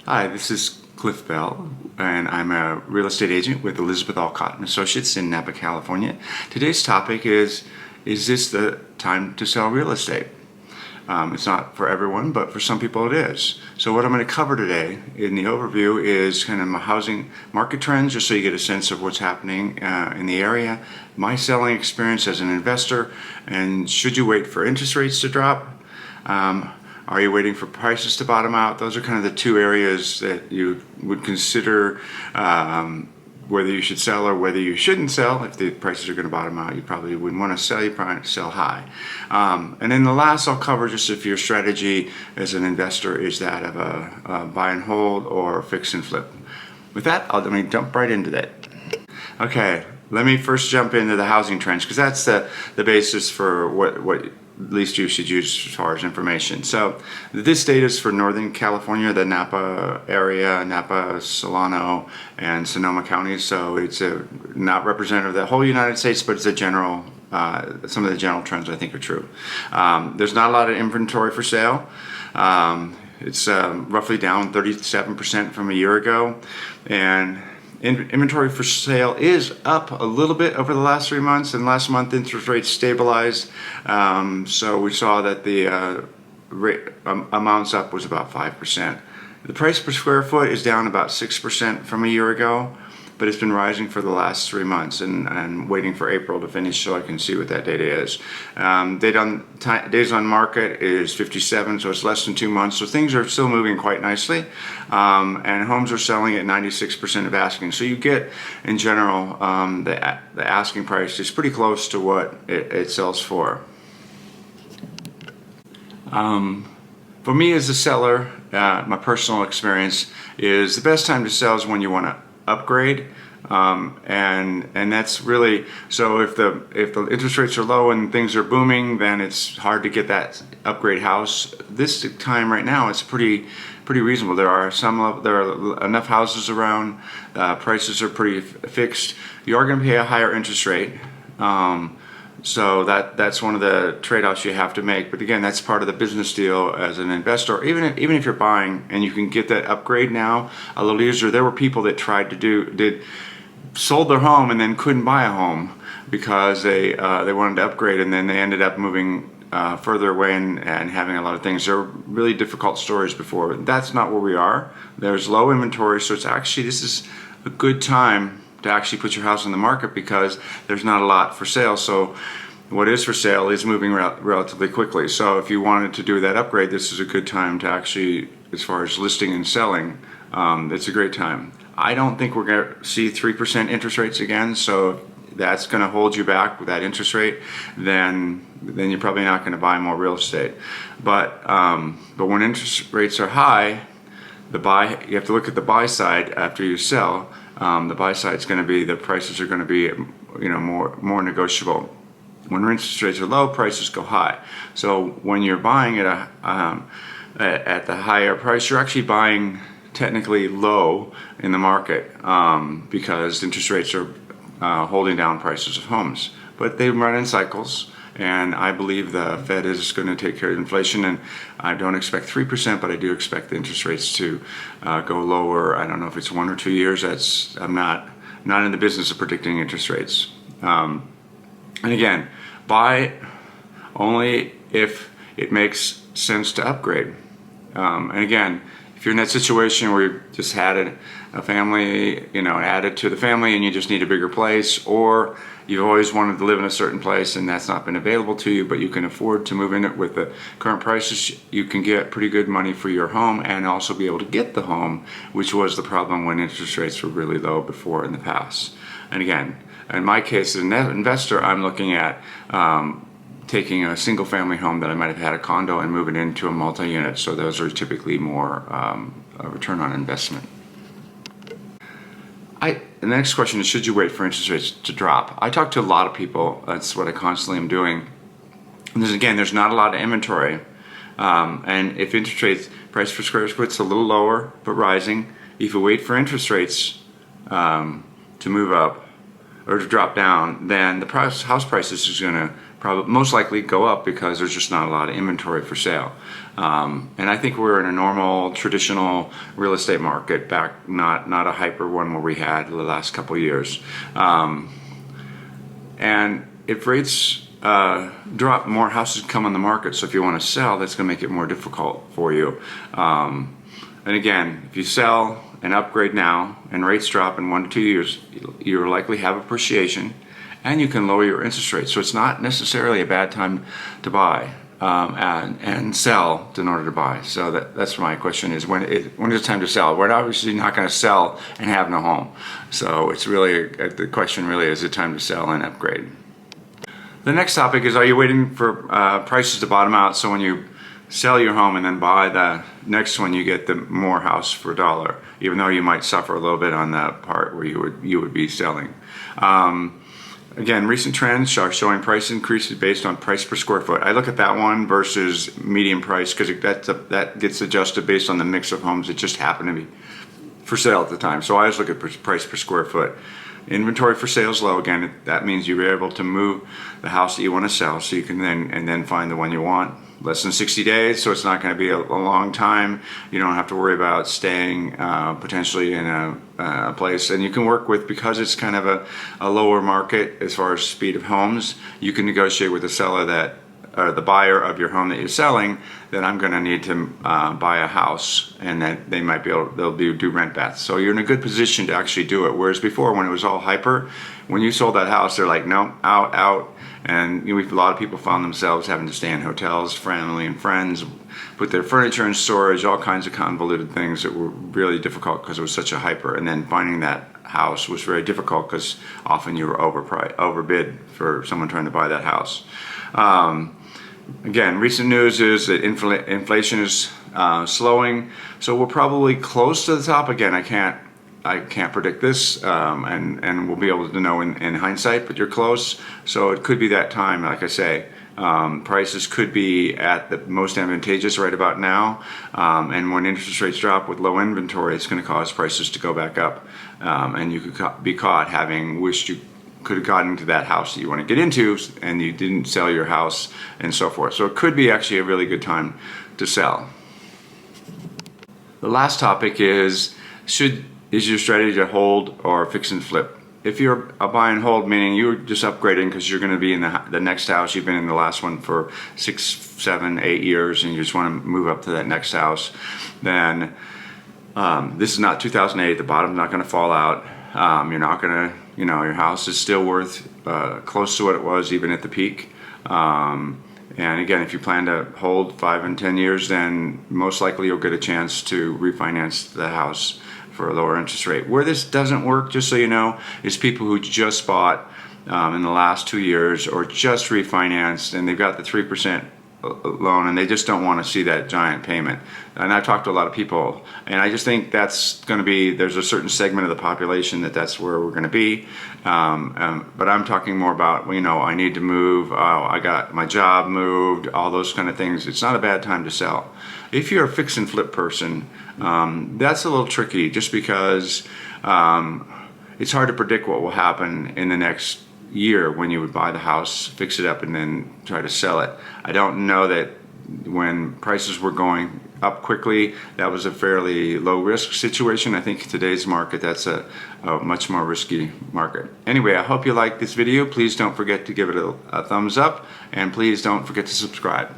Hi, this is Cliff Bell, and I'm a real estate agent with Elizabeth Alcott and Associates in Napa, California. Today's topic is this the time to sell real estate? It's not for everyone, but for some people it is. So what I'm going to cover today in the overview is kind of my housing market trends, just so you get a sense of what's happening in the area, my selling experience as an investor, and should you wait for interest rates to drop? Are you waiting for prices to bottom out? Those are kind of the two areas that you would consider whether you should sell or whether you shouldn't sell. If the prices are going to bottom out, you probably wouldn't want to sell. You probably want to sell high. And then the last I'll cover, just if your strategy as an investor is that of a buy and hold or fix and flip. With that, let me jump right into that. Okay, let me first jump into the housing trends, because that's the basis for what at least you should use as far as information. So this data is for Northern California, the Napa area, Napa, Solano, and Sonoma counties. So it's not representative of the whole United States, but it's a general, some of the general trends I think are true. There's not a lot of inventory for sale. It's roughly down 37% from a year ago, and inventory for sale is up a little bit over the last 3 months, and last month interest rates stabilized. So we saw that the amounts up was about 5%. The price per square foot is down about 6% from a year ago, but it's been rising for the last 3 months, and waiting for April to finish so I can see what that data is. Days on market is 57, so it's less than 2 months. So things are still moving quite nicely, and homes are selling at 96% of asking. So you get, in general, the asking price is pretty close to what it sells for. For me as a seller, my personal experience is the best time to sell is when you want to upgrade, and that's really, so if the interest rates are low and things are booming, then it's hard to get that upgrade house. This time right now it's pretty reasonable. There are enough houses around. Prices are pretty fixed. You are going to pay a higher interest rate. So that's one of the trade-offs you have to make. But again, that's part of the business deal as an investor. Even if you're buying and you can get that upgrade now a little easier. There were people that tried to sold their home and then couldn't buy a home because they wanted to upgrade, and then they ended up moving further away and having a lot of things. There were really difficult stories before. That's not where we are. There's low inventory, so this is a good time to actually put your house on the market because there's not a lot for sale. So what is for sale is moving relatively quickly. So if you wanted to do that upgrade, this is a good time to actually, as far as listing and selling, it's a great time. I don't think we're going to see 3% interest rates again, so if that's going to hold you back with that interest rate, then you're probably not going to buy more real estate. But when interest rates are high, you have to look at the buy side after you sell. The buy side is going to be, the prices are going to be, more negotiable. When interest rates are low, prices go high. So when you're buying at the higher price, you're actually buying technically low in the market, because interest rates are holding down prices of homes. But they run in cycles, and I believe the Fed is going to take care of inflation, and I don't expect 3%, but I do expect the interest rates to go lower. I don't know if it's 1 or 2 years. I'm not in the business of predicting interest rates. And again, buy only if it makes sense to upgrade. And again, if you're in that situation where you just had a family, added to the family, and you just need a bigger place, or you've always wanted to live in a certain place and that's not been available to you, but you can afford to move in it with the current prices, you can get pretty good money for your home and also be able to get the home, which was the problem when interest rates were really low before in the past. And again, in my case as an investor, I'm looking at taking a single family home that I might have had a condo and moving it into a multi-unit. So those are typically more a return on investment. The next question is, should you wait for interest rates to drop? I talk to a lot of people. That's what I constantly am doing. And there's not a lot of inventory. And if interest rates, price per square foot is a little lower but rising, if you wait for interest rates to move up or to drop down, then the house prices is going to probably most likely go up because there's just not a lot of inventory for sale. And I think we're in a normal, traditional real estate market back, not a hyper one where we had the last couple of years. And if rates drop, more houses come on the market. So if you want to sell, that's going to make it more difficult for you. And again, if you sell and upgrade now and rates drop in 1 to 2 years, you'll likely have appreciation, and you can lower your interest rate. So it's not necessarily a bad time to buy and sell in order to buy. So that's my question is, when is it time to sell? We're obviously not going to sell and have no home. So it's really, the question really is it time to sell and upgrade? The next topic is, are you waiting for prices to bottom out so when you sell your home and then buy the next one you get the more house for a dollar, even though you might suffer a little bit on that part where you would be selling. Again, recent trends are showing price increases based on price per square foot. I look at that one versus median price because that gets adjusted based on the mix of homes that just happen to be for sale at the time. So I always look at price per square foot. Inventory for sale is low. Again, that means you're able to move the house that you want to sell, so you can then find the one you want. Less than 60 days, so it's not going to be a long time. You don't have to worry about staying potentially in a place, and you can work with, because it's kind of a lower market as far as speed of homes, you can negotiate with the seller that, or the buyer of your home that you're selling, that I'm going to need to buy a house, and that they might be able, they'll do rent bats. So you're in a good position to actually do it. Whereas before, when it was all hyper, when you sold that house, they're like, no, out. And a lot of people found themselves having to stay in hotels, family and friends, put their furniture in storage, all kinds of convoluted things that were really difficult because it was such a hyper. And then finding that house was very difficult because often you were overbid for someone trying to buy that house. Again, recent news is that inflation is slowing, so we're probably close to the top. Again, I can't predict this, and we'll be able to know in hindsight, but you're close. So it could be that time, like I say. Prices could be at the most advantageous right about now, and when interest rates drop with low inventory, it's going to cause prices to go back up, and you could be caught having wished you could have gotten into that house that you want to get into and you didn't sell your house and so forth. So it could be actually a really good time to sell. The last topic is your strategy to hold or fix and flip? If you're a buy and hold, meaning you're just upgrading because you're going to be in the next house, you've been in the last one for 6, 7, 8 years, and you just want to move up to that next house, then this is not 2008. The bottom's not going to fall out. You're not going to, your house is still worth close to what it was even at the peak. And again, if you plan to hold 5 and 10 years, then most likely you'll get a chance to refinance the house for a lower interest rate. Where this doesn't work, just so you know, is people who just bought in the last 2 years or just refinanced and they've got the 3% loan and they just don't want to see that giant payment. And I've talked to a lot of people, and I just think that's going to be, there's a certain segment of the population that's where we're going to be. But I'm talking more about, I need to move, I got my job moved, all those kind of things. It's not a bad time to sell. If you're a fix and flip person, that's a little tricky, just because it's hard to predict what will happen in the next year when you would buy the house, fix it up, and then try to sell it. I don't know that when prices were going up quickly, that was a fairly low risk situation. I think in today's market, that's a much more risky market. Anyway, I hope you liked this video. Please don't forget to give it a thumbs up, and please don't forget to subscribe.